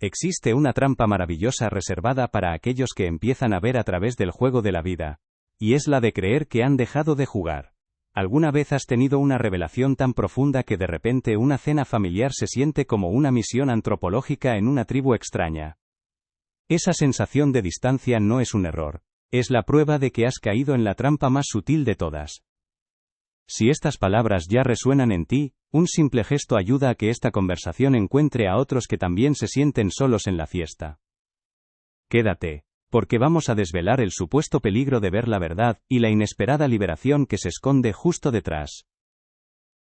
Existe una trampa maravillosa reservada para aquellos que empiezan a ver a través del juego de la vida, y es la de creer que han dejado de jugar. ¿Alguna vez has tenido una revelación tan profunda que de repente una cena familiar se siente como una misión antropológica en una tribu extraña? Esa sensación de distancia no es un error, es la prueba de que has caído en la trampa más sutil de todas. Si estas palabras ya resuenan en ti, un simple gesto ayuda a que esta conversación encuentre a otros que también se sienten solos en la fiesta. Quédate, porque vamos a desvelar el supuesto peligro de ver la verdad y la inesperada liberación que se esconde justo detrás.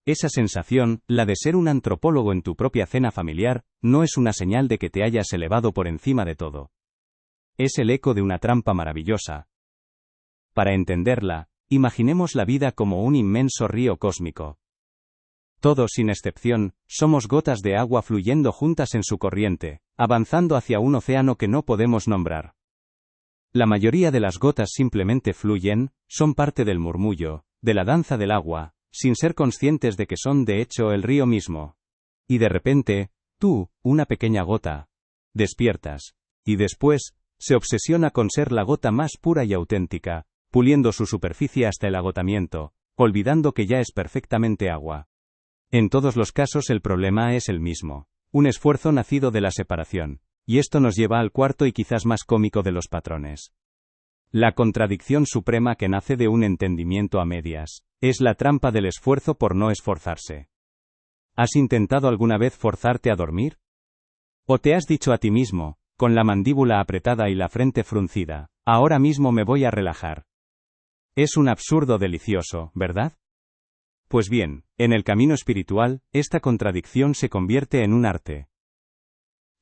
Esa sensación, la de ser un antropólogo en tu propia cena familiar, no es una señal de que te hayas elevado por encima de todo. Es el eco de una trampa maravillosa. Para entenderla, imaginemos la vida como un inmenso río cósmico. Todos, sin excepción, somos gotas de agua fluyendo juntas en su corriente, avanzando hacia un océano que no podemos nombrar. La mayoría de las gotas simplemente fluyen, son parte del murmullo, de la danza del agua, sin ser conscientes de que son de hecho el río mismo. Y de repente, tú, una pequeña gota, despiertas, y después, se obsesiona con ser la gota más pura y auténtica, puliendo su superficie hasta el agotamiento, olvidando que ya es perfectamente agua. En todos los casos el problema es el mismo, un esfuerzo nacido de la separación, y esto nos lleva al cuarto y quizás más cómico de los patrones. La contradicción suprema que nace de un entendimiento a medias, es la trampa del esfuerzo por no esforzarse. ¿Has intentado alguna vez forzarte a dormir? ¿O te has dicho a ti mismo, con la mandíbula apretada y la frente fruncida, ahora mismo me voy a relajar? Es un absurdo delicioso, ¿verdad? Pues bien, en el camino espiritual, esta contradicción se convierte en un arte.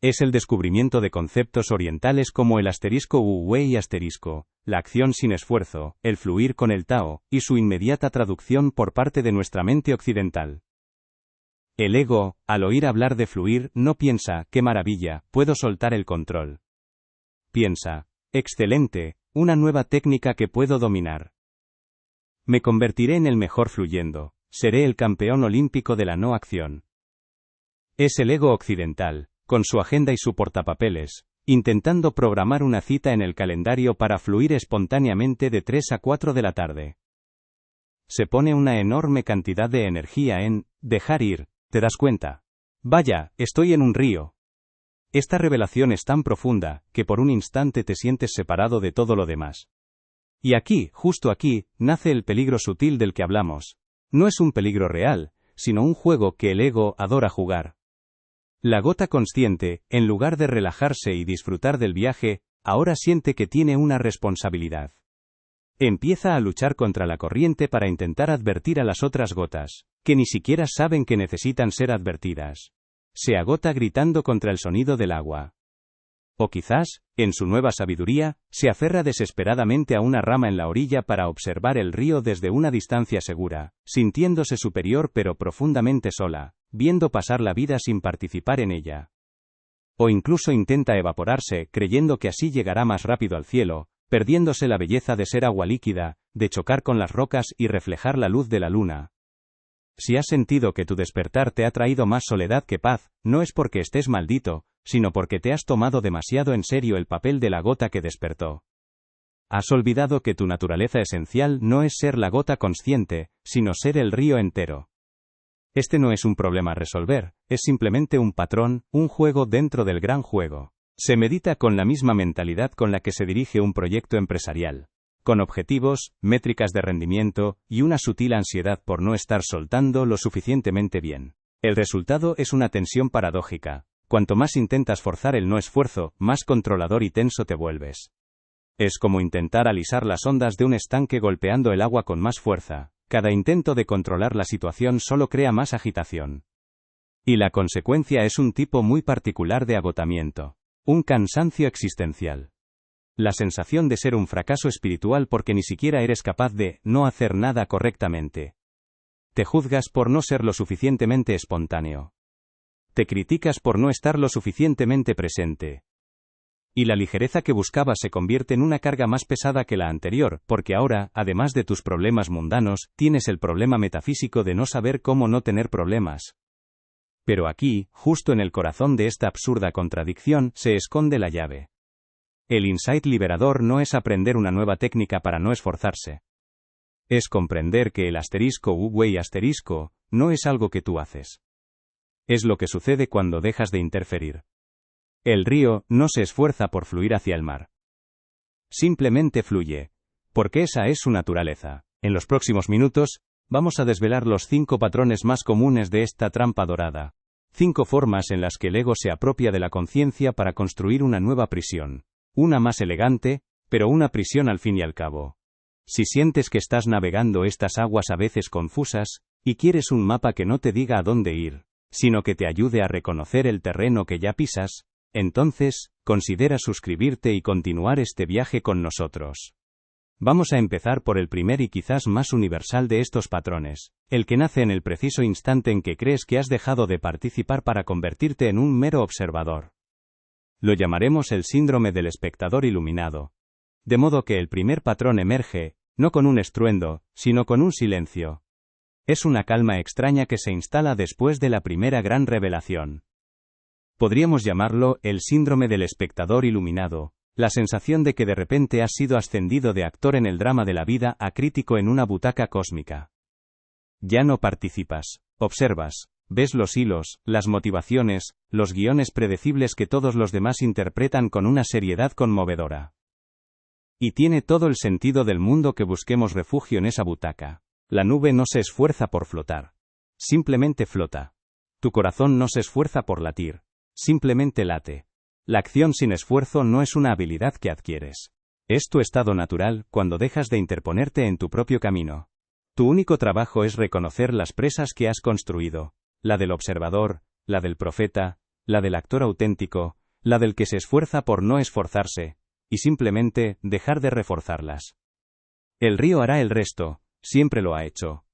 Es el descubrimiento de conceptos orientales como el asterisco wu-wei asterisco, la acción sin esfuerzo, el fluir con el Tao, y su inmediata traducción por parte de nuestra mente occidental. El ego, al oír hablar de fluir, no piensa, ¡qué maravilla, puedo soltar el control! Piensa, ¡excelente, una nueva técnica que puedo dominar! Me convertiré en el mejor fluyendo, seré el campeón olímpico de la no acción. Es el ego occidental, con su agenda y su portapapeles, intentando programar una cita en el calendario para fluir espontáneamente de 3 a 4 de la tarde. Se pone una enorme cantidad de energía en dejar ir, ¿te das cuenta? Vaya, estoy en un río. Esta revelación es tan profunda, que por un instante te sientes separado de todo lo demás. Y aquí, justo aquí, nace el peligro sutil del que hablamos. No es un peligro real, sino un juego que el ego adora jugar. La gota consciente, en lugar de relajarse y disfrutar del viaje, ahora siente que tiene una responsabilidad. Empieza a luchar contra la corriente para intentar advertir a las otras gotas, que ni siquiera saben que necesitan ser advertidas. Se agota gritando contra el sonido del agua. O quizás, en su nueva sabiduría, se aferra desesperadamente a una rama en la orilla para observar el río desde una distancia segura, sintiéndose superior pero profundamente sola, viendo pasar la vida sin participar en ella. O incluso intenta evaporarse, creyendo que así llegará más rápido al cielo, perdiéndose la belleza de ser agua líquida, de chocar con las rocas y reflejar la luz de la luna. Si has sentido que tu despertar te ha traído más soledad que paz, no es porque estés maldito, sino porque te has tomado demasiado en serio el papel de la gota que despertó. Has olvidado que tu naturaleza esencial no es ser la gota consciente, sino ser el río entero. Este no es un problema a resolver, es simplemente un patrón, un juego dentro del gran juego. Se medita con la misma mentalidad con la que se dirige un proyecto empresarial. Con objetivos, métricas de rendimiento, y una sutil ansiedad por no estar soltando lo suficientemente bien. El resultado es una tensión paradójica. Cuanto más intentas forzar el no esfuerzo, más controlador y tenso te vuelves. Es como intentar alisar las ondas de un estanque golpeando el agua con más fuerza. Cada intento de controlar la situación solo crea más agitación. Y la consecuencia es un tipo muy particular de agotamiento. Un cansancio existencial. La sensación de ser un fracaso espiritual porque ni siquiera eres capaz de no hacer nada correctamente. Te juzgas por no ser lo suficientemente espontáneo. Te criticas por no estar lo suficientemente presente. Y la ligereza que buscabas se convierte en una carga más pesada que la anterior, porque ahora, además de tus problemas mundanos, tienes el problema metafísico de no saber cómo no tener problemas. Pero aquí, justo en el corazón de esta absurda contradicción, se esconde la llave. El insight liberador no es aprender una nueva técnica para no esforzarse. Es comprender que el asterisco u asterisco no es algo que tú haces. Es lo que sucede cuando dejas de interferir. El río no se esfuerza por fluir hacia el mar. Simplemente fluye, porque esa es su naturaleza. En los próximos minutos, vamos a desvelar los 5 patrones más comunes de esta trampa dorada. 5 formas en las que el ego se apropia de la conciencia para construir una nueva prisión. Una más elegante, pero una prisión al fin y al cabo. Si sientes que estás navegando estas aguas a veces confusas, y quieres un mapa que no te diga a dónde ir, sino que te ayude a reconocer el terreno que ya pisas, entonces, considera suscribirte y continuar este viaje con nosotros. Vamos a empezar por el primer y quizás más universal de estos patrones, el que nace en el preciso instante en que crees que has dejado de participar para convertirte en un mero observador. Lo llamaremos el síndrome del espectador iluminado. De modo que el primer patrón emerge, no con un estruendo, sino con un silencio. Es una calma extraña que se instala después de la primera gran revelación. Podríamos llamarlo el síndrome del espectador iluminado. La sensación de que de repente has sido ascendido de actor en el drama de la vida a crítico en una butaca cósmica. Ya no participas, observas, ves los hilos, las motivaciones, los guiones predecibles que todos los demás interpretan con una seriedad conmovedora. Y tiene todo el sentido del mundo que busquemos refugio en esa butaca. La nube no se esfuerza por flotar. Simplemente flota. Tu corazón no se esfuerza por latir. Simplemente late. La acción sin esfuerzo no es una habilidad que adquieres. Es tu estado natural cuando dejas de interponerte en tu propio camino. Tu único trabajo es reconocer las presas que has construido, la del observador, la del profeta, la del actor auténtico, la del que se esfuerza por no esforzarse, y simplemente dejar de reforzarlas. El río hará el resto, siempre lo ha hecho.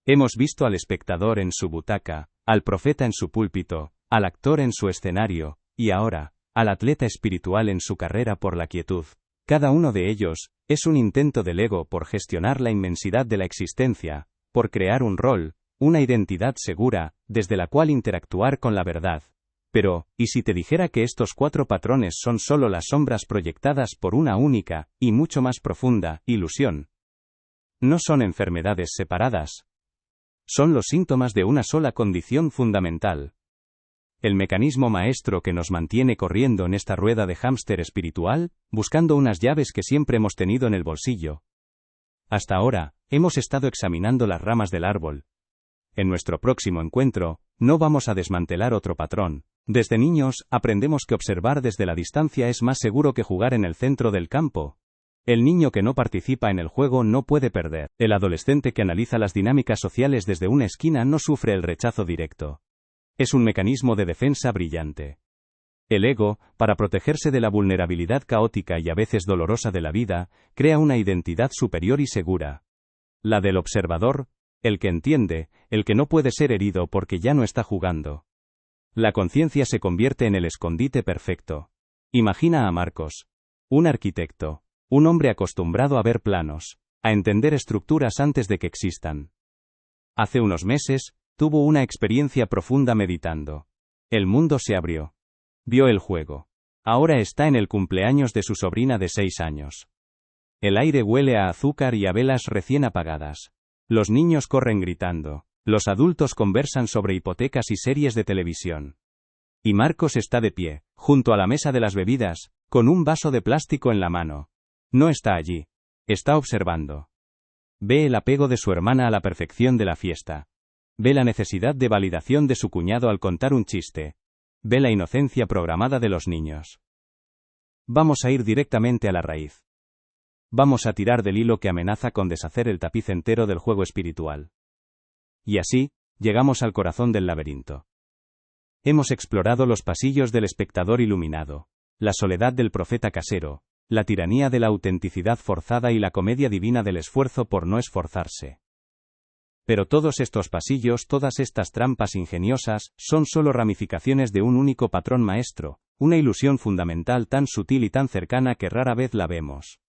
Hemos visto al espectador en su butaca, al profeta en su púlpito, al actor en su escenario, y ahora, al atleta espiritual en su carrera por la quietud. Cada uno de ellos es un intento del ego por gestionar la inmensidad de la existencia, por crear un rol, una identidad segura, desde la cual interactuar con la verdad. Pero, ¿y si te dijera que estos 4 patrones son solo las sombras proyectadas por una única, y mucho más profunda, ilusión? No son enfermedades separadas. Son los síntomas de una sola condición fundamental. El mecanismo maestro que nos mantiene corriendo en esta rueda de hámster espiritual, buscando unas llaves que siempre hemos tenido en el bolsillo. Hasta ahora, hemos estado examinando las ramas del árbol. En nuestro próximo encuentro, no vamos a desmantelar otro patrón. Desde niños, aprendemos que observar desde la distancia es más seguro que jugar en el centro del campo. El niño que no participa en el juego no puede perder. El adolescente que analiza las dinámicas sociales desde una esquina no sufre el rechazo directo. Es un mecanismo de defensa brillante. El ego, para protegerse de la vulnerabilidad caótica y a veces dolorosa de la vida, crea una identidad superior y segura. La del observador, el que entiende, el que no puede ser herido porque ya no está jugando. La conciencia se convierte en el escondite perfecto. Imagina a Marcos, un arquitecto, un hombre acostumbrado a ver planos, a entender estructuras antes de que existan. Hace unos meses, tuvo una experiencia profunda meditando. El mundo se abrió. Vio el juego. Ahora está en el cumpleaños de su sobrina de 6 años. El aire huele a azúcar y a velas recién apagadas. Los niños corren gritando. Los adultos conversan sobre hipotecas y series de televisión. Y Marcos está de pie, junto a la mesa de las bebidas, con un vaso de plástico en la mano. No está allí. Está observando. Ve el apego de su hermana a la perfección de la fiesta. Ve la necesidad de validación de su cuñado al contar un chiste. Ve la inocencia programada de los niños. Vamos a ir directamente a la raíz. Vamos a tirar del hilo que amenaza con deshacer el tapiz entero del juego espiritual. Y así, llegamos al corazón del laberinto. Hemos explorado los pasillos del espectador iluminado, la soledad del profeta casero, la tiranía de la autenticidad forzada y la comedia divina del esfuerzo por no esforzarse. Pero todos estos pasillos, todas estas trampas ingeniosas, son solo ramificaciones de un único patrón maestro, una ilusión fundamental tan sutil y tan cercana que rara vez la vemos.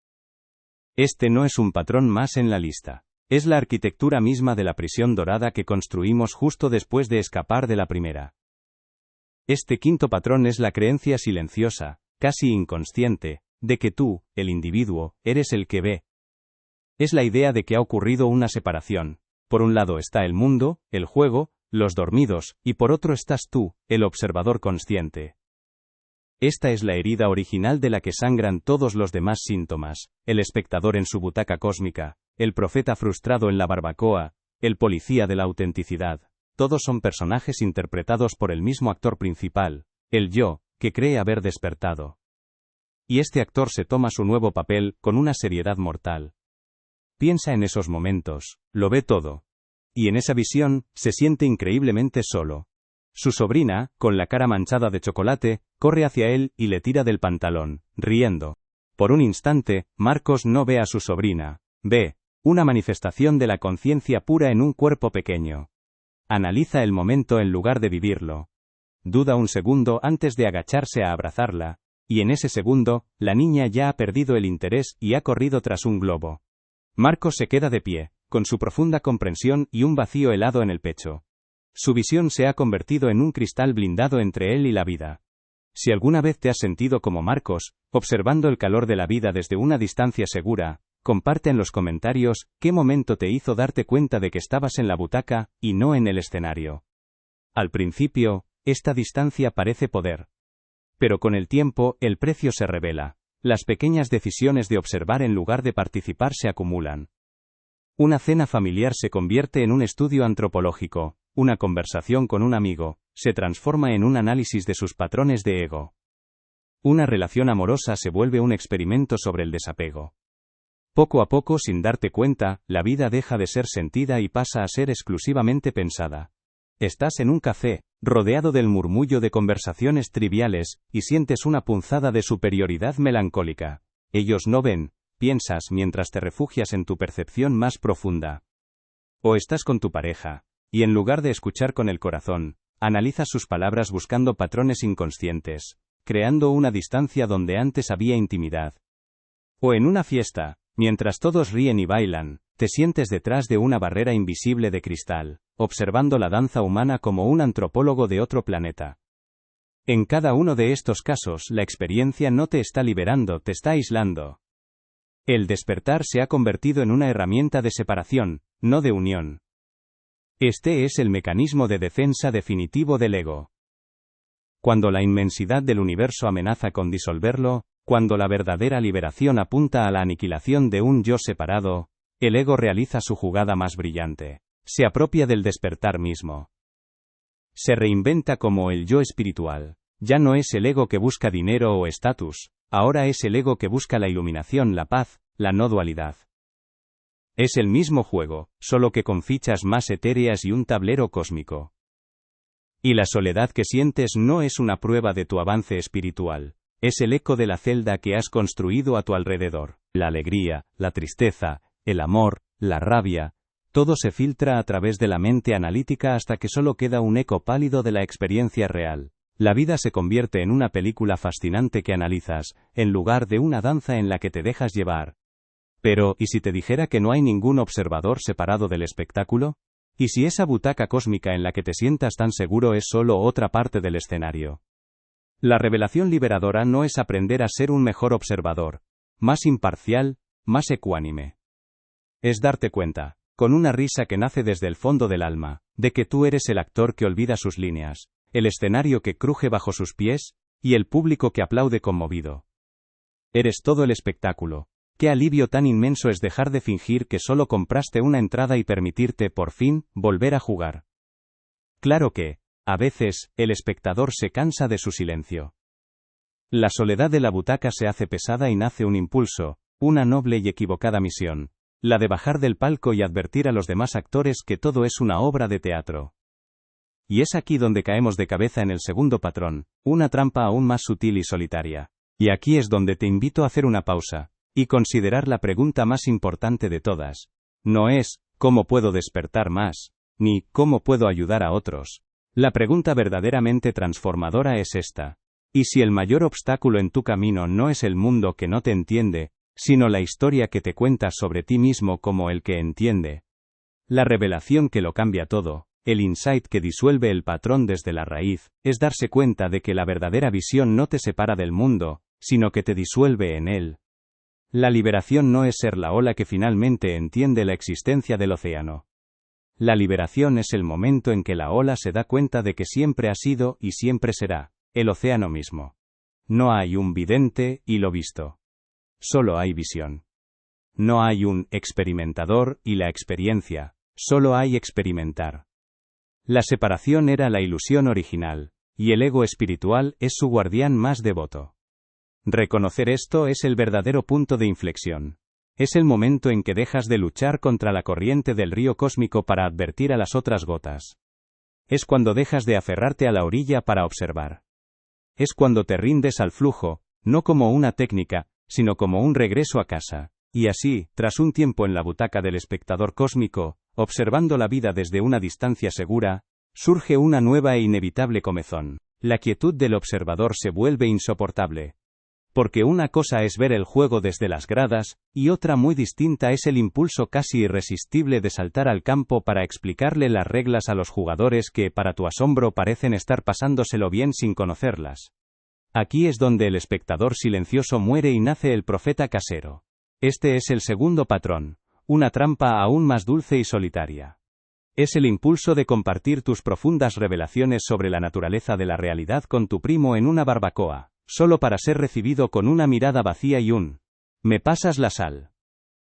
Este no es un patrón más en la lista. Es la arquitectura misma de la prisión dorada que construimos justo después de escapar de la primera. Este quinto patrón es la creencia silenciosa, casi inconsciente, de que tú, el individuo, eres el que ve. Es la idea de que ha ocurrido una separación. Por un lado está el mundo, el juego, los dormidos, y por otro estás tú, el observador consciente. Esta es la herida original de la que sangran todos los demás síntomas: el espectador en su butaca cósmica, el profeta frustrado en la barbacoa, el policía de la autenticidad. Todos son personajes interpretados por el mismo actor principal, el yo, que cree haber despertado. Y este actor se toma su nuevo papel con una seriedad mortal. Piensa en esos momentos, lo ve todo. Y en esa visión, se siente increíblemente solo. Su sobrina, con la cara manchada de chocolate, corre hacia él y le tira del pantalón, riendo. Por un instante, Marcos no ve a su sobrina, ve una manifestación de la conciencia pura en un cuerpo pequeño. Analiza el momento en lugar de vivirlo. Duda un segundo antes de agacharse a abrazarla, y en ese segundo, la niña ya ha perdido el interés y ha corrido tras un globo. Marcos se queda de pie, con su profunda comprensión y un vacío helado en el pecho. Su visión se ha convertido en un cristal blindado entre él y la vida. Si alguna vez te has sentido como Marcos, observando el calor de la vida desde una distancia segura, comparte en los comentarios qué momento te hizo darte cuenta de que estabas en la butaca y no en el escenario. Al principio, esta distancia parece poder. Pero con el tiempo, el precio se revela. Las pequeñas decisiones de observar en lugar de participar se acumulan. Una cena familiar se convierte en un estudio antropológico, una conversación con un amigo se transforma en un análisis de sus patrones de ego. Una relación amorosa se vuelve un experimento sobre el desapego. Poco a poco, sin darte cuenta, la vida deja de ser sentida y pasa a ser exclusivamente pensada. Estás en un café, rodeado del murmullo de conversaciones triviales, y sientes una punzada de superioridad melancólica. Ellos no ven, piensas mientras te refugias en tu percepción más profunda. O estás con tu pareja, y en lugar de escuchar con el corazón, analizas sus palabras buscando patrones inconscientes, creando una distancia donde antes había intimidad. O en una fiesta, mientras todos ríen y bailan, te sientes detrás de una barrera invisible de cristal, observando la danza humana como un antropólogo de otro planeta. En cada uno de estos casos, la experiencia no te está liberando, te está aislando. El despertar se ha convertido en una herramienta de separación, no de unión. Este es el mecanismo de defensa definitivo del ego. Cuando la inmensidad del universo amenaza con disolverlo, cuando la verdadera liberación apunta a la aniquilación de un yo separado, el ego realiza su jugada más brillante. Se apropia del despertar mismo. Se reinventa como el yo espiritual. Ya no es el ego que busca dinero o estatus, ahora es el ego que busca la iluminación, la paz, la no dualidad. Es el mismo juego, solo que con fichas más etéreas y un tablero cósmico. Y la soledad que sientes no es una prueba de tu avance espiritual, es el eco de la celda que has construido a tu alrededor. La alegría, la tristeza, el amor, la rabia, todo se filtra a través de la mente analítica hasta que solo queda un eco pálido de la experiencia real. La vida se convierte en una película fascinante que analizas, en lugar de una danza en la que te dejas llevar. Pero, ¿y si te dijera que no hay ningún observador separado del espectáculo? ¿Y si esa butaca cósmica en la que te sientas tan seguro es solo otra parte del escenario? La revelación liberadora no es aprender a ser un mejor observador, más imparcial, más ecuánime. Es darte cuenta, con una risa que nace desde el fondo del alma, de que tú eres el actor que olvida sus líneas, el escenario que cruje bajo sus pies, y el público que aplaude conmovido. Eres todo el espectáculo. Qué alivio tan inmenso es dejar de fingir que solo compraste una entrada y permitirte, por fin, volver a jugar. Claro que, a veces, el espectador se cansa de su silencio. La soledad de la butaca se hace pesada y nace un impulso, una noble y equivocada misión, la de bajar del palco y advertir a los demás actores que todo es una obra de teatro. Y es aquí donde caemos de cabeza en el segundo patrón, una trampa aún más sutil y solitaria. Y aquí es donde te invito a hacer una pausa, y considerar la pregunta más importante de todas. No es, ¿cómo puedo despertar más?, ni, ¿cómo puedo ayudar a otros? La pregunta verdaderamente transformadora es esta. ¿Y si el mayor obstáculo en tu camino no es el mundo que no te entiende, sino la historia que te cuentas sobre ti mismo como el que entiende. La revelación que lo cambia todo, el insight que disuelve el patrón desde la raíz, es darse cuenta de que la verdadera visión no te separa del mundo, sino que te disuelve en él. La liberación no es ser la ola que finalmente entiende la existencia del océano. La liberación es el momento en que la ola se da cuenta de que siempre ha sido y siempre será el océano mismo. No hay un vidente y lo visto. Solo hay visión. No hay un experimentador y la experiencia, solo hay experimentar. La separación era la ilusión original, y el ego espiritual es su guardián más devoto. Reconocer esto es el verdadero punto de inflexión. Es el momento en que dejas de luchar contra la corriente del río cósmico para advertir a las otras gotas. Es cuando dejas de aferrarte a la orilla para observar. Es cuando te rindes al flujo, no como una técnica, sino como un regreso a casa. Y así, tras un tiempo en la butaca del espectador cósmico, observando la vida desde una distancia segura, surge una nueva e inevitable comezón. La quietud del observador se vuelve insoportable. Porque una cosa es ver el juego desde las gradas, y otra muy distinta es el impulso casi irresistible de saltar al campo para explicarle las reglas a los jugadores que, para tu asombro, parecen estar pasándoselo bien sin conocerlas. Aquí es donde el espectador silencioso muere y nace el profeta casero. Este es el segundo patrón, una trampa aún más dulce y solitaria. Es el impulso de compartir tus profundas revelaciones sobre la naturaleza de la realidad con tu primo en una barbacoa, solo para ser recibido con una mirada vacía y un «¿me pasas la sal?».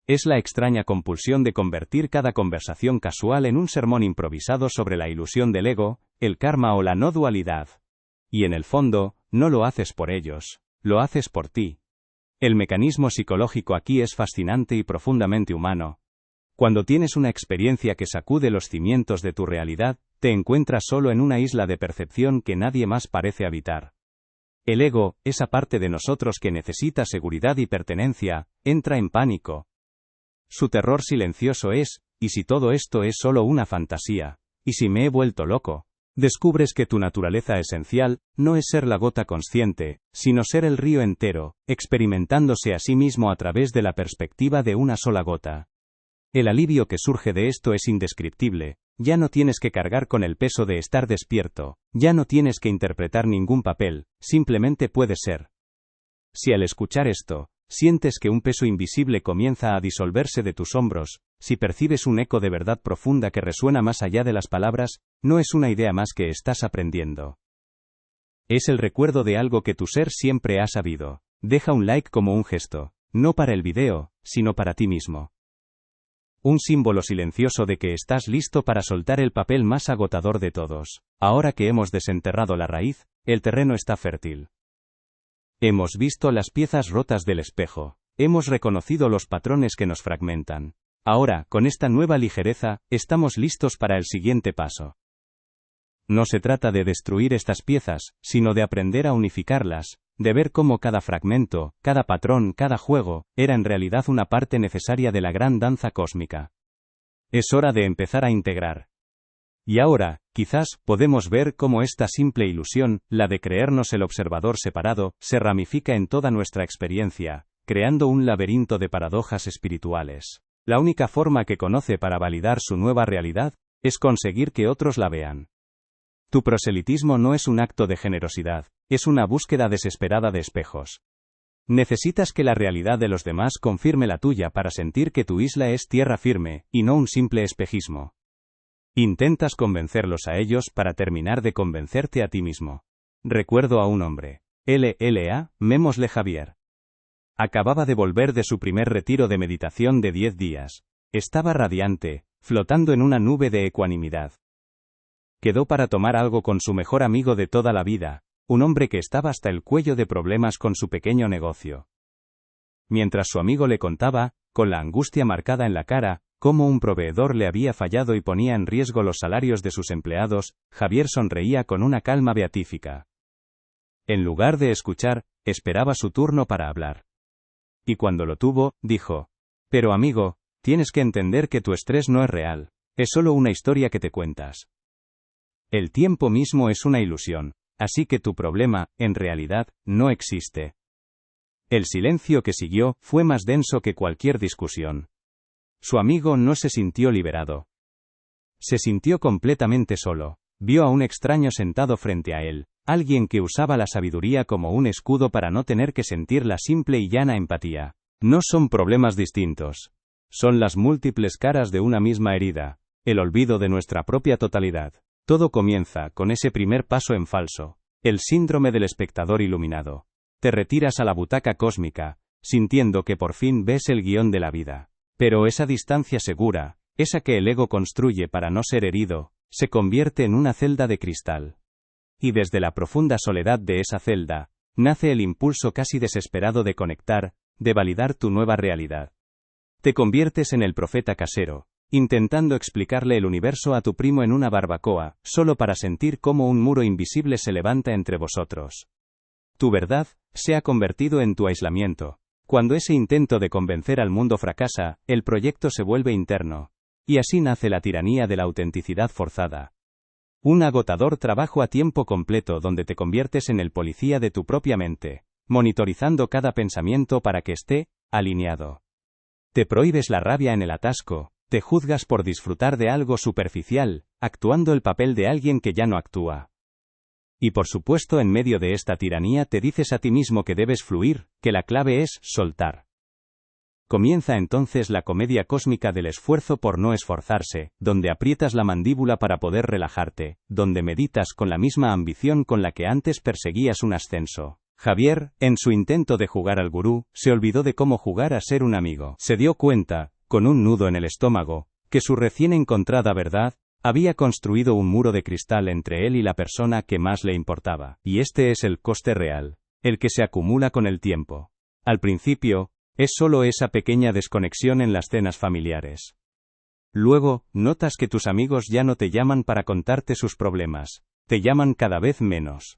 Es la extraña compulsión de convertir cada conversación casual en un sermón improvisado sobre la ilusión del ego, el karma o la no dualidad. Y en el fondo, no lo haces por ellos, lo haces por ti. El mecanismo psicológico aquí es fascinante y profundamente humano. Cuando tienes una experiencia que sacude los cimientos de tu realidad, te encuentras solo en una isla de percepción que nadie más parece habitar. El ego, esa parte de nosotros que necesita seguridad y pertenencia, entra en pánico. Su terror silencioso es, ¿y si todo esto es solo una fantasía? ¿Y si me he vuelto loco? Descubres que tu naturaleza esencial no es ser la gota consciente, sino ser el río entero, experimentándose a sí mismo a través de la perspectiva de una sola gota. El alivio que surge de esto es indescriptible. Ya no tienes que cargar con el peso de estar despierto, ya no tienes que interpretar ningún papel, simplemente puedes ser. Si al escuchar esto, sientes que un peso invisible comienza a disolverse de tus hombros, si percibes un eco de verdad profunda que resuena más allá de las palabras, no es una idea más que estás aprendiendo. Es el recuerdo de algo que tu ser siempre ha sabido. Deja un like como un gesto, no para el video, sino para ti mismo. Un símbolo silencioso de que estás listo para soltar el papel más agotador de todos. Ahora que hemos desenterrado la raíz, el terreno está fértil. Hemos visto las piezas rotas del espejo. Hemos reconocido los patrones que nos fragmentan. Ahora, con esta nueva ligereza, estamos listos para el siguiente paso. No se trata de destruir estas piezas, sino de aprender a unificarlas, de ver cómo cada fragmento, cada patrón, cada juego, era en realidad una parte necesaria de la gran danza cósmica. Es hora de empezar a integrar. Y ahora, quizás, podemos ver cómo esta simple ilusión, la de creernos el observador separado, se ramifica en toda nuestra experiencia, creando un laberinto de paradojas espirituales. La única forma que conoce para validar su nueva realidad, es conseguir que otros la vean. Tu proselitismo no es un acto de generosidad, es una búsqueda desesperada de espejos. Necesitas que la realidad de los demás confirme la tuya para sentir que tu isla es tierra firme, y no un simple espejismo. Intentas convencerlos a ellos para terminar de convencerte a ti mismo. Recuerdo a un hombre. LLA, Memosle Javier. Acababa de volver de su primer retiro de meditación de 10 días. Estaba radiante, flotando en una nube de ecuanimidad. Quedó para tomar algo con su mejor amigo de toda la vida, un hombre que estaba hasta el cuello de problemas con su pequeño negocio. Mientras su amigo le contaba, con la angustia marcada en la cara, cómo un proveedor le había fallado y ponía en riesgo los salarios de sus empleados, Javier sonreía con una calma beatífica. En lugar de escuchar, esperaba su turno para hablar. Y cuando lo tuvo, dijo: «Pero amigo, tienes que entender que tu estrés no es real, es solo una historia que te cuentas. El tiempo mismo es una ilusión, así que tu problema, en realidad, no existe. El silencio que siguió fue más denso que cualquier discusión. Su amigo no se sintió liberado. Se sintió completamente solo. Vio a un extraño sentado frente a él, alguien que usaba la sabiduría como un escudo para no tener que sentir la simple y llana empatía. No son problemas distintos. Son las múltiples caras de una misma herida, el olvido de nuestra propia totalidad. Todo comienza con ese primer paso en falso, el síndrome del espectador iluminado. Te retiras a la butaca cósmica, sintiendo que por fin ves el guión de la vida. Pero esa distancia segura, esa que el ego construye para no ser herido, se convierte en una celda de cristal. Y desde la profunda soledad de esa celda, nace el impulso casi desesperado de conectar, de validar tu nueva realidad. Te conviertes en el profeta casero, intentando explicarle el universo a tu primo en una barbacoa, solo para sentir cómo un muro invisible se levanta entre vosotros. Tu verdad se ha convertido en tu aislamiento. Cuando ese intento de convencer al mundo fracasa, el proyecto se vuelve interno. Y así nace la tiranía de la autenticidad forzada. Un agotador trabajo a tiempo completo donde te conviertes en el policía de tu propia mente, monitorizando cada pensamiento para que esté alineado. Te prohíbes la rabia en el atasco, te juzgas por disfrutar de algo superficial, actuando el papel de alguien que ya no actúa. Y por supuesto, en medio de esta tiranía te dices a ti mismo que debes fluir, que la clave es soltar. Comienza entonces la comedia cósmica del esfuerzo por no esforzarse, donde aprietas la mandíbula para poder relajarte, donde meditas con la misma ambición con la que antes perseguías un ascenso. Javier, en su intento de jugar al gurú, se olvidó de cómo jugar a ser un amigo. Se dio cuenta, con un nudo en el estómago, que su recién encontrada verdad había construido un muro de cristal entre él y la persona que más le importaba. Y este es el coste real, el que se acumula con el tiempo. Al principio, es solo esa pequeña desconexión en las cenas familiares. Luego, notas que tus amigos ya no te llaman para contarte sus problemas, te llaman cada vez menos.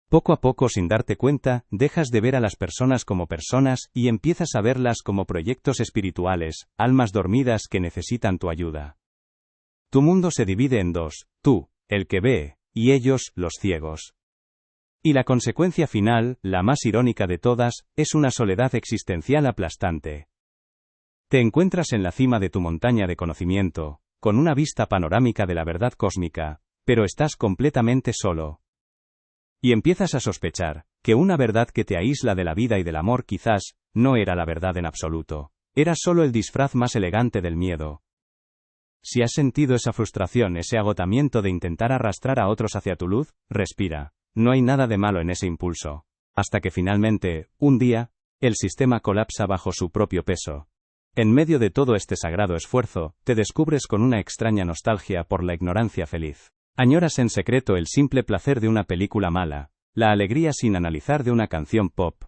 Poco a poco, sin darte cuenta, dejas de ver a las personas como personas y empiezas a verlas como proyectos espirituales, almas dormidas que necesitan tu ayuda. Tu mundo se divide en dos, tú, el que ve, y ellos, los ciegos. Y la consecuencia final, la más irónica de todas, es una soledad existencial aplastante. Te encuentras en la cima de tu montaña de conocimiento, con una vista panorámica de la verdad cósmica, pero estás completamente solo. Y empiezas a sospechar que una verdad que te aísla de la vida y del amor quizás no era la verdad en absoluto, era solo el disfraz más elegante del miedo. Si has sentido esa frustración, ese agotamiento de intentar arrastrar a otros hacia tu luz, respira. No hay nada de malo en ese impulso. Hasta que finalmente, un día, el sistema colapsa bajo su propio peso. En medio de todo este sagrado esfuerzo, te descubres con una extraña nostalgia por la ignorancia feliz. Añoras en secreto el simple placer de una película mala, la alegría sin analizar de una canción pop,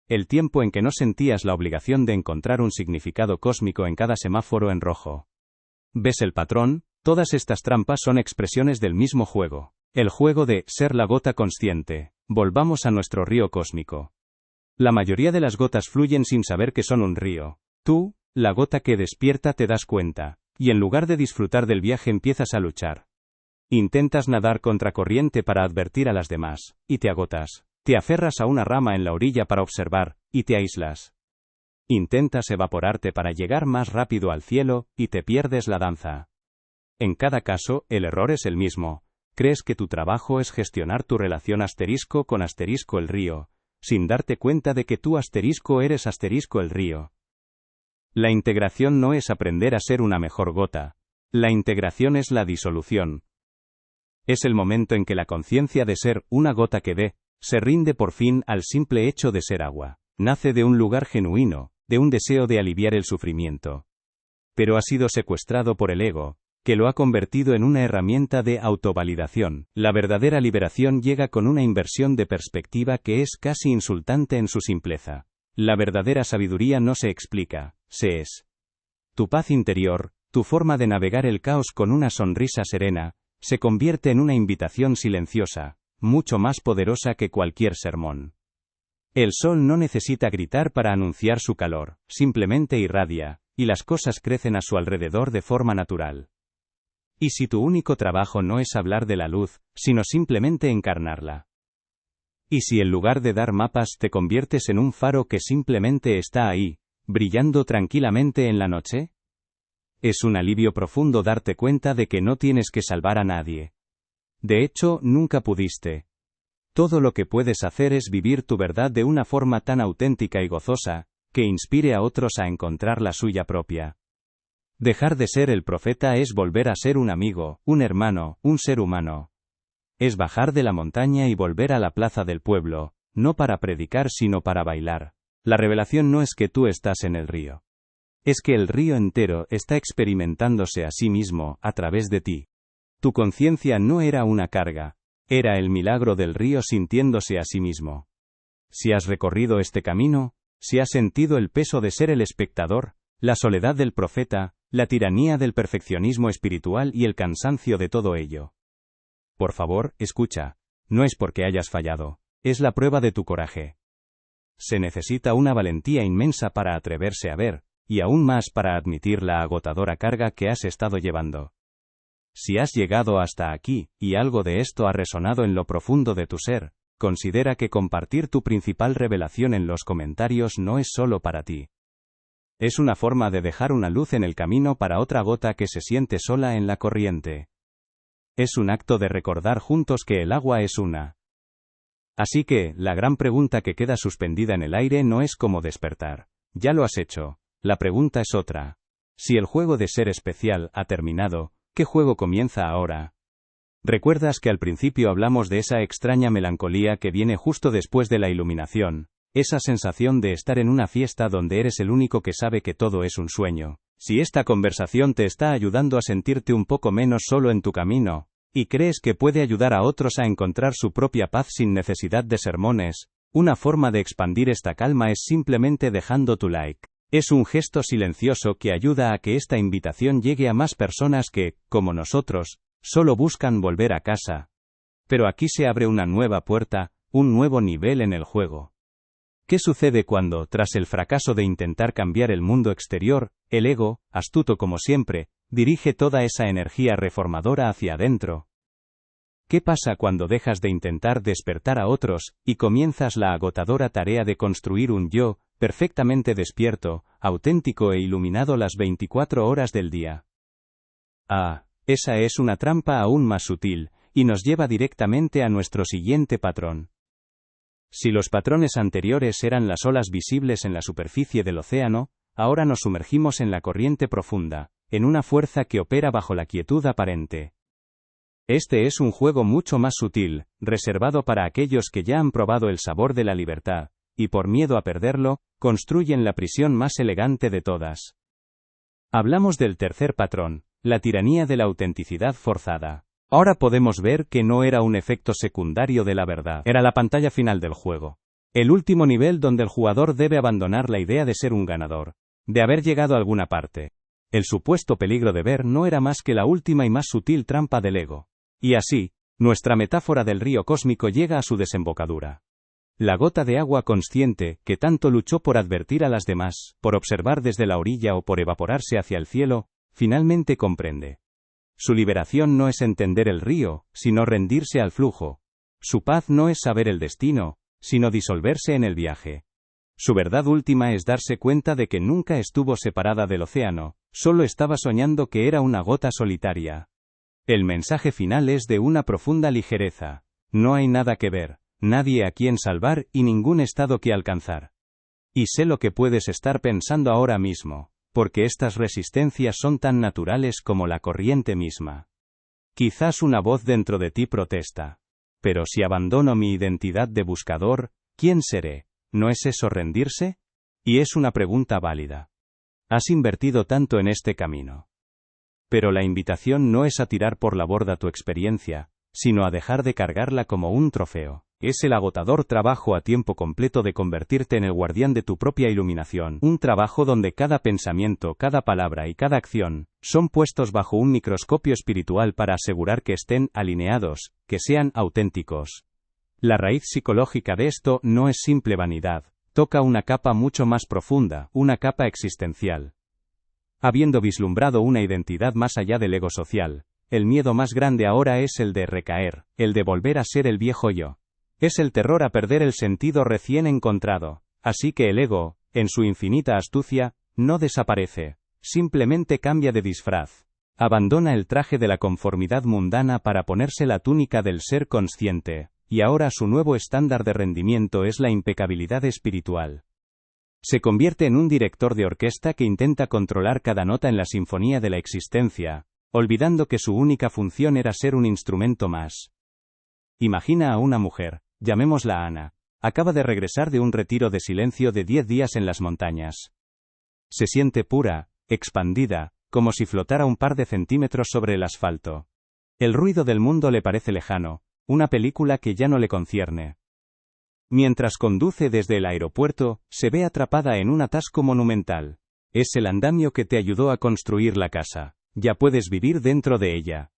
el tiempo en que no sentías la obligación de encontrar un significado cósmico en cada semáforo en rojo. ¿Ves el patrón? Todas estas trampas son expresiones del mismo juego. El juego de ser la gota consciente. Volvamos a nuestro río cósmico. La mayoría de las gotas fluyen sin saber que son un río. Tú, la gota que despierta, te das cuenta, y en lugar de disfrutar del viaje empiezas a luchar. Intentas nadar contracorriente para advertir a las demás, y te agotas. Te aferras a una rama en la orilla para observar, y te aíslas. Intentas evaporarte para llegar más rápido al cielo, y te pierdes la danza. En cada caso, el error es el mismo. Crees que tu trabajo es gestionar tu relación asterisco con asterisco el río, sin darte cuenta de que tú asterisco eres asterisco el río. La integración no es aprender a ser una mejor gota. La integración es la disolución. Es el momento en que la conciencia de ser una gota que ve, se rinde por fin al simple hecho de ser agua. Nace de un lugar genuino, de un deseo de aliviar el sufrimiento. Pero ha sido secuestrado por el ego, que lo ha convertido en una herramienta de autovalidación. La verdadera liberación llega con una inversión de perspectiva que es casi insultante en su simpleza. La verdadera sabiduría no se explica, se es. Tu paz interior, tu forma de navegar el caos con una sonrisa serena, se convierte en una invitación silenciosa, mucho más poderosa que cualquier sermón. El sol no necesita gritar para anunciar su calor, simplemente irradia, y las cosas crecen a su alrededor de forma natural. Y si tu único trabajo no es hablar de la luz, sino simplemente encarnarla. Y si en lugar de dar mapas te conviertes en un faro que simplemente está ahí, brillando tranquilamente en la noche? Es un alivio profundo darte cuenta de que no tienes que salvar a nadie. De hecho, nunca pudiste. Todo lo que puedes hacer es vivir tu verdad de una forma tan auténtica y gozosa, que inspire a otros a encontrar la suya propia. Dejar de ser el profeta es volver a ser un amigo, un hermano, un ser humano. Es bajar de la montaña y volver a la plaza del pueblo, no para predicar sino para bailar. La revelación no es que tú estás en el río. Es que el río entero está experimentándose a sí mismo, a través de ti. Tu conciencia no era una carga, era el milagro del río sintiéndose a sí mismo. Si has recorrido este camino, si has sentido el peso de ser el espectador, la soledad del profeta, la tiranía del perfeccionismo espiritual y el cansancio de todo ello. Por favor, escucha, no es porque hayas fallado, es la prueba de tu coraje. Se necesita una valentía inmensa para atreverse a ver, y aún más para admitir la agotadora carga que has estado llevando. Si has llegado hasta aquí, y algo de esto ha resonado en lo profundo de tu ser, considera que compartir tu principal revelación en los comentarios no es solo para ti. Es una forma de dejar una luz en el camino para otra gota que se siente sola en la corriente. Es un acto de recordar juntos que el agua es una. Así que, la gran pregunta que queda suspendida en el aire no es cómo despertar. Ya lo has hecho. La pregunta es otra. Si el juego de ser especial ha terminado, ¿qué juego comienza ahora? ¿Recuerdas que al principio hablamos de esa extraña melancolía que viene justo después de la iluminación? Esa sensación de estar en una fiesta donde eres el único que sabe que todo es un sueño. Si esta conversación te está ayudando a sentirte un poco menos solo en tu camino, y crees que puede ayudar a otros a encontrar su propia paz sin necesidad de sermones, una forma de expandir esta calma es simplemente dejando tu like. Es un gesto silencioso que ayuda a que esta invitación llegue a más personas que, como nosotros, solo buscan volver a casa. Pero aquí se abre una nueva puerta, un nuevo nivel en el juego. ¿Qué sucede cuando, tras el fracaso de intentar cambiar el mundo exterior, el ego, astuto como siempre, dirige toda esa energía reformadora hacia adentro? ¿Qué pasa cuando dejas de intentar despertar a otros, y comienzas la agotadora tarea de construir un yo, perfectamente despierto, auténtico e iluminado las 24 horas del día? Ah, esa es una trampa aún más sutil, y nos lleva directamente a nuestro siguiente patrón. Si los patrones anteriores eran las olas visibles en la superficie del océano, ahora nos sumergimos en la corriente profunda, en una fuerza que opera bajo la quietud aparente. Este es un juego mucho más sutil, reservado para aquellos que ya han probado el sabor de la libertad, y por miedo a perderlo, construyen la prisión más elegante de todas. Hablamos del tercer patrón, la tiranía de la autenticidad forzada. Ahora podemos ver que no era un efecto secundario de la verdad, era la pantalla final del juego. El último nivel donde el jugador debe abandonar la idea de ser un ganador, de haber llegado a alguna parte. El supuesto peligro de ver no era más que la última y más sutil trampa del ego. Y así, nuestra metáfora del río cósmico llega a su desembocadura. La gota de agua consciente, que tanto luchó por advertir a las demás, por observar desde la orilla o por evaporarse hacia el cielo, finalmente comprende. Su liberación no es entender el río, sino rendirse al flujo. Su paz no es saber el destino, sino disolverse en el viaje. Su verdad última es darse cuenta de que nunca estuvo separada del océano, solo estaba soñando que era una gota solitaria. El mensaje final es de una profunda ligereza. No hay nada que ver, nadie a quien salvar y ningún estado que alcanzar. Y sé lo que puedes estar pensando ahora mismo, porque estas resistencias son tan naturales como la corriente misma. Quizás una voz dentro de ti protesta. Pero si abandono mi identidad de buscador, ¿quién seré? ¿No es eso rendirse? Y es una pregunta válida. Has invertido tanto en este camino. Pero la invitación no es a tirar por la borda tu experiencia, sino a dejar de cargarla como un trofeo. Es el agotador trabajo a tiempo completo de convertirte en el guardián de tu propia iluminación, un trabajo donde cada pensamiento, cada palabra y cada acción son puestos bajo un microscopio espiritual para asegurar que estén alineados, que sean auténticos. La raíz psicológica de esto no es simple vanidad, toca una capa mucho más profunda, una capa existencial. Habiendo vislumbrado una identidad más allá del ego social, el miedo más grande ahora es el de recaer, el de volver a ser el viejo yo. Es el terror a perder el sentido recién encontrado. Así que el ego, en su infinita astucia, no desaparece. Simplemente cambia de disfraz. Abandona el traje de la conformidad mundana para ponerse la túnica del ser consciente, y ahora su nuevo estándar de rendimiento es la impecabilidad espiritual. Se convierte en un director de orquesta que intenta controlar cada nota en la sinfonía de la existencia, olvidando que su única función era ser un instrumento más. Imagina a una mujer, llamémosla Ana, acaba de regresar de un retiro de silencio de 10 días en las montañas. Se siente pura, expandida, como si flotara un par de centímetros sobre el asfalto. El ruido del mundo le parece lejano, una película que ya no le concierne. Mientras conduce desde el aeropuerto, se ve atrapada en un atasco monumental. Es el andamio que te ayudó a construir la casa. Ya puedes vivir dentro de ella.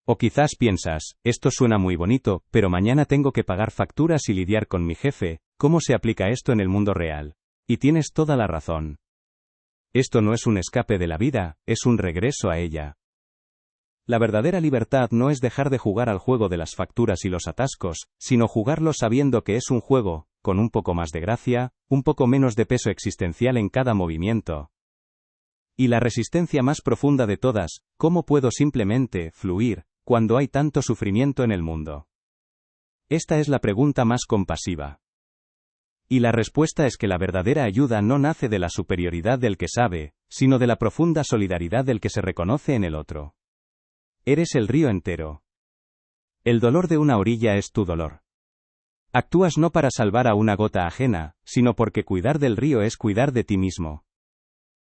O quizás piensas, esto suena muy bonito, pero mañana tengo que pagar facturas y lidiar con mi jefe, ¿cómo se aplica esto en el mundo real? Y tienes toda la razón. Esto no es un escape de la vida, es un regreso a ella. La verdadera libertad no es dejar de jugar al juego de las facturas y los atascos, sino jugarlo sabiendo que es un juego, con un poco más de gracia, un poco menos de peso existencial en cada movimiento. Y la resistencia más profunda de todas, ¿cómo puedo simplemente fluir cuando hay tanto sufrimiento en el mundo? Esta es la pregunta más compasiva. Y la respuesta es que la verdadera ayuda no nace de la superioridad del que sabe, sino de la profunda solidaridad del que se reconoce en el otro. Eres el río entero. El dolor de una orilla es tu dolor. Actúas no para salvar a una gota ajena, sino porque cuidar del río es cuidar de ti mismo.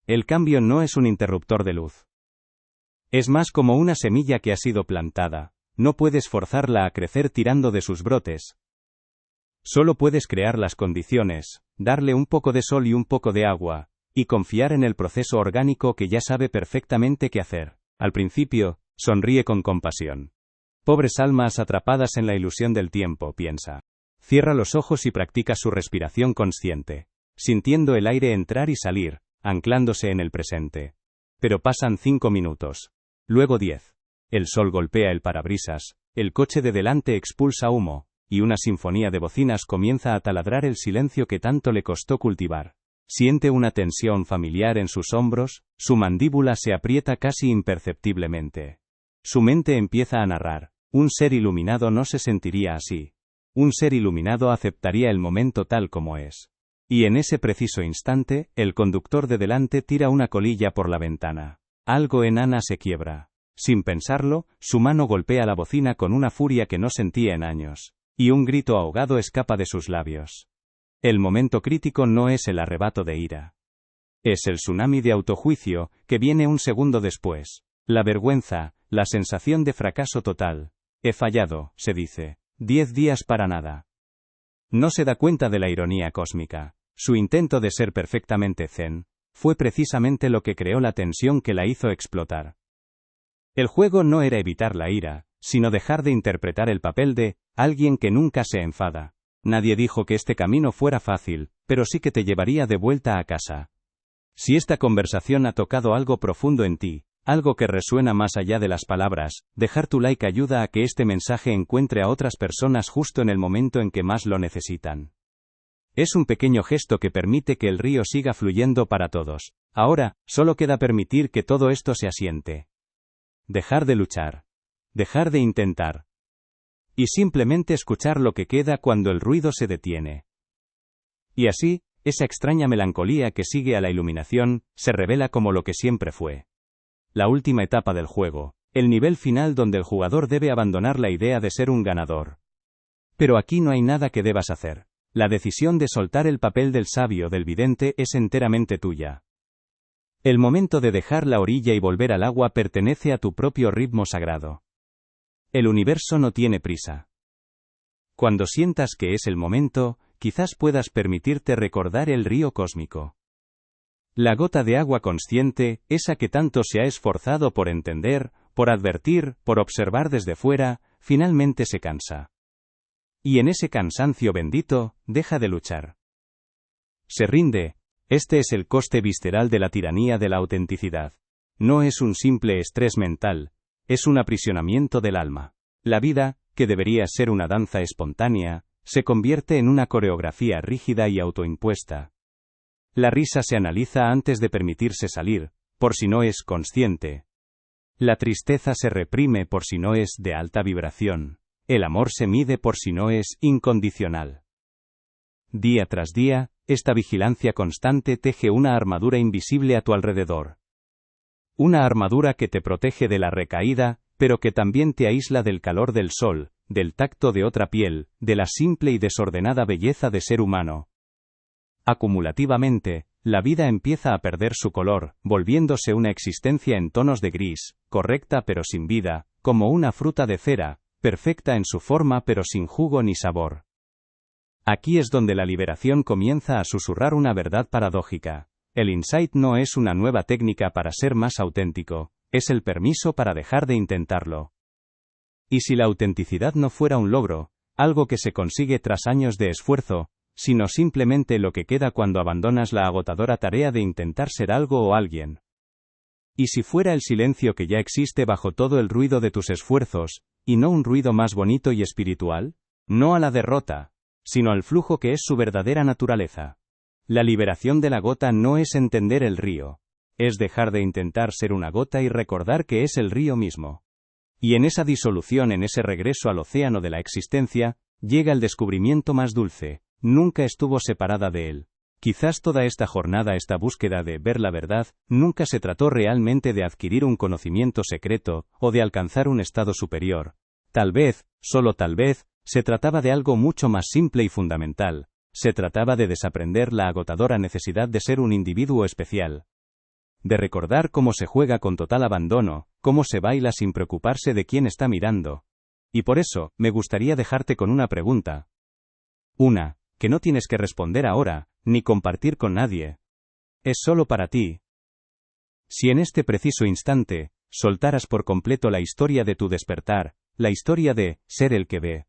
El cambio no es un interruptor de luz. Es más como una semilla que ha sido plantada, no puedes forzarla a crecer tirando de sus brotes. Solo puedes crear las condiciones, darle un poco de sol y un poco de agua, y confiar en el proceso orgánico que ya sabe perfectamente qué hacer. Al principio, sonríe con compasión. Pobres almas atrapadas en la ilusión del tiempo, piensa. Cierra los ojos y practica su respiración consciente, sintiendo el aire entrar y salir, anclándose en el presente. Pero pasan 5 minutos. Luego 10. El sol golpea el parabrisas, el coche de delante expulsa humo, y una sinfonía de bocinas comienza a taladrar el silencio que tanto le costó cultivar. Siente una tensión familiar en sus hombros, su mandíbula se aprieta casi imperceptiblemente. Su mente empieza a narrar. Un ser iluminado no se sentiría así. Un ser iluminado aceptaría el momento tal como es. Y en ese preciso instante, el conductor de delante tira una colilla por la ventana. Algo en Ana se quiebra. Sin pensarlo, su mano golpea la bocina con una furia que no sentía en años. Y un grito ahogado escapa de sus labios. El momento crítico no es el arrebato de ira. Es el tsunami de autojuicio, que viene un segundo después. La vergüenza, la sensación de fracaso total. He fallado, se dice. 10 días para nada. No se da cuenta de la ironía cósmica. Su intento de ser perfectamente zen, fue precisamente lo que creó la tensión que la hizo explotar. El juego no era evitar la ira, sino dejar de interpretar el papel de alguien que nunca se enfada. Nadie dijo que este camino fuera fácil, pero sí que te llevaría de vuelta a casa. Si esta conversación ha tocado algo profundo en ti, algo que resuena más allá de las palabras, dejar tu like ayuda a que este mensaje encuentre a otras personas justo en el momento en que más lo necesitan. Es un pequeño gesto que permite que el río siga fluyendo para todos. Ahora, solo queda permitir que todo esto se asiente. Dejar de luchar. Dejar de intentar. Y simplemente escuchar lo que queda cuando el ruido se detiene. Y así, esa extraña melancolía que sigue a la iluminación, se revela como lo que siempre fue. La última etapa del juego, el nivel final donde el jugador debe abandonar la idea de ser un ganador. Pero aquí no hay nada que debas hacer. La decisión de soltar el papel del sabio del vidente es enteramente tuya. El momento de dejar la orilla y volver al agua pertenece a tu propio ritmo sagrado. El universo no tiene prisa. Cuando sientas que es el momento, quizás puedas permitirte recordar el río cósmico. La gota de agua consciente, esa que tanto se ha esforzado por entender, por advertir, por observar desde fuera, finalmente se cansa. Y en ese cansancio bendito, deja de luchar. Se rinde. Este es el coste visceral de la tiranía de la autenticidad. No es un simple estrés mental, es un aprisionamiento del alma. La vida, que debería ser una danza espontánea, se convierte en una coreografía rígida y autoimpuesta. La risa se analiza antes de permitirse salir, por si no es consciente. La tristeza se reprime por si no es de alta vibración. El amor se mide por si no es incondicional. Día tras día, esta vigilancia constante teje una armadura invisible a tu alrededor. Una armadura que te protege de la recaída, pero que también te aísla del calor del sol, del tacto de otra piel, de la simple y desordenada belleza de ser humano. Acumulativamente, la vida empieza a perder su color, volviéndose una existencia en tonos de gris, correcta pero sin vida, como una fruta de cera, perfecta en su forma pero sin jugo ni sabor. Aquí es donde la liberación comienza a susurrar una verdad paradójica. El insight no es una nueva técnica para ser más auténtico, es el permiso para dejar de intentarlo. Y si la autenticidad no fuera un logro, algo que se consigue tras años de esfuerzo, sino simplemente lo que queda cuando abandonas la agotadora tarea de intentar ser algo o alguien. Y si fuera el silencio que ya existe bajo todo el ruido de tus esfuerzos, y no un ruido más bonito y espiritual, no a la derrota, sino al flujo que es su verdadera naturaleza. La liberación de la gota no es entender el río, es dejar de intentar ser una gota y recordar que es el río mismo. Y en esa disolución, en ese regreso al océano de la existencia, llega el descubrimiento más dulce, nunca estuvo separada de él. Quizás toda esta jornada, esta búsqueda de ver la verdad, nunca se trató realmente de adquirir un conocimiento secreto, o de alcanzar un estado superior. Tal vez, solo tal vez, se trataba de algo mucho más simple y fundamental. Se trataba de desaprender la agotadora necesidad de ser un individuo especial. De recordar cómo se juega con total abandono, cómo se baila sin preocuparse de quién está mirando. Y por eso, me gustaría dejarte con una pregunta. Una, que no tienes que responder ahora, ni compartir con nadie. Es solo para ti. Si en este preciso instante, soltaras por completo la historia de tu despertar, la historia de ser el que ve,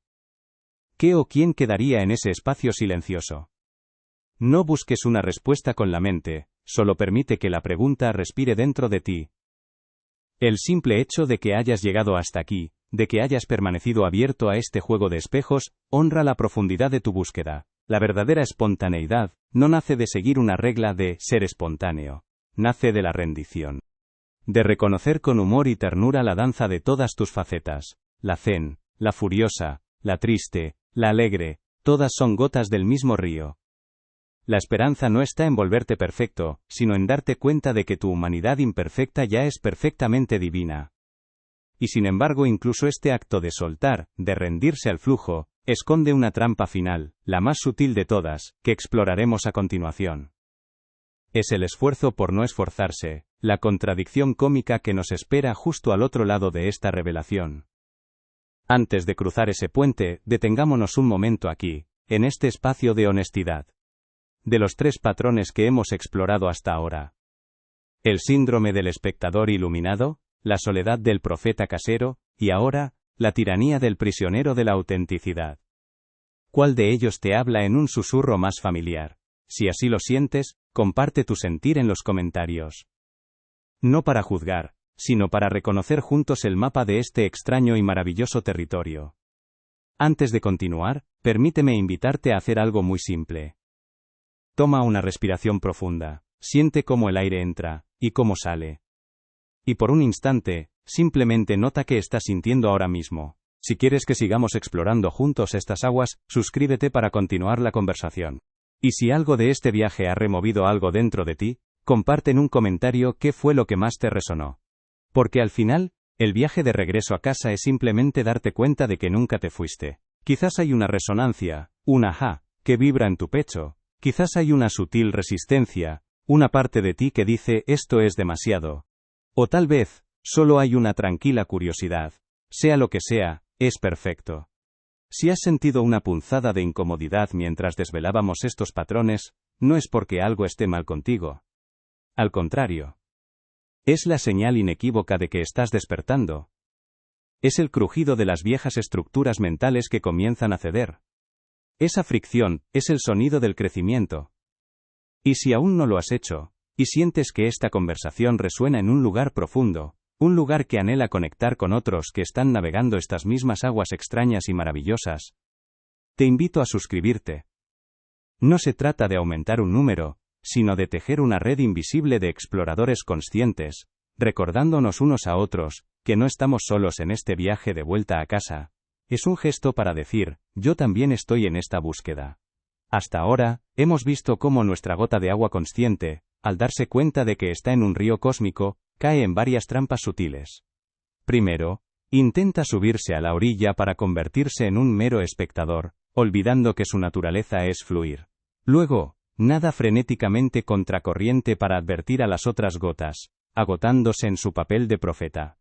¿qué o quién quedaría en ese espacio silencioso? No busques una respuesta con la mente, solo permite que la pregunta respire dentro de ti. El simple hecho de que hayas llegado hasta aquí, de que hayas permanecido abierto a este juego de espejos, honra la profundidad de tu búsqueda. La verdadera espontaneidad no nace de seguir una regla de ser espontáneo, nace de la rendición. De reconocer con humor y ternura la danza de todas tus facetas, la zen, la furiosa, la triste, la alegre, todas son gotas del mismo río. La esperanza no está en volverte perfecto, sino en darte cuenta de que tu humanidad imperfecta ya es perfectamente divina. Y sin embargo, incluso este acto de soltar, de rendirse al flujo, esconde una trampa final, la más sutil de todas, que exploraremos a continuación. Es el esfuerzo por no esforzarse, la contradicción cómica que nos espera justo al otro lado de esta revelación. Antes de cruzar ese puente, detengámonos un momento aquí, en este espacio de honestidad. De los 3 patrones que hemos explorado hasta ahora. El síndrome del espectador iluminado, la soledad del profeta casero, y ahora, la tiranía del prisionero de la autenticidad. ¿Cuál de ellos te habla en un susurro más familiar? Si así lo sientes, comparte tu sentir en los comentarios. No para juzgar, sino para reconocer juntos el mapa de este extraño y maravilloso territorio. Antes de continuar, permíteme invitarte a hacer algo muy simple. Toma una respiración profunda, siente cómo el aire entra, y cómo sale. Y por un instante, simplemente nota qué estás sintiendo ahora mismo. Si quieres que sigamos explorando juntos estas aguas, suscríbete para continuar la conversación. Y si algo de este viaje ha removido algo dentro de ti, comparte en un comentario qué fue lo que más te resonó. Porque al final, el viaje de regreso a casa es simplemente darte cuenta de que nunca te fuiste. Quizás hay una resonancia, un ajá, que vibra en tu pecho. Quizás hay una sutil resistencia, una parte de ti que dice esto es demasiado. O tal vez, solo hay una tranquila curiosidad. Sea lo que sea, es perfecto. Si has sentido una punzada de incomodidad mientras desvelábamos estos patrones, no es porque algo esté mal contigo. Al contrario. Es la señal inequívoca de que estás despertando. Es el crujido de las viejas estructuras mentales que comienzan a ceder. Esa fricción es el sonido del crecimiento. Y si aún no lo has hecho, y sientes que esta conversación resuena en un lugar profundo, un lugar que anhela conectar con otros que están navegando estas mismas aguas extrañas y maravillosas, Te invito a suscribirte. No se trata de aumentar un número, sino de tejer una red invisible de exploradores conscientes, recordándonos unos a otros, que no estamos solos en este viaje de vuelta a casa. Es un gesto para decir, yo también estoy en esta búsqueda. Hasta ahora, hemos visto cómo nuestra gota de agua consciente, al darse cuenta de que está en un río cósmico, cae en varias trampas sutiles. Primero, intenta subirse a la orilla para convertirse en un mero espectador, olvidando que su naturaleza es fluir. Luego, nada frenéticamente contracorriente para advertir a las otras gotas, agotándose en su papel de profeta.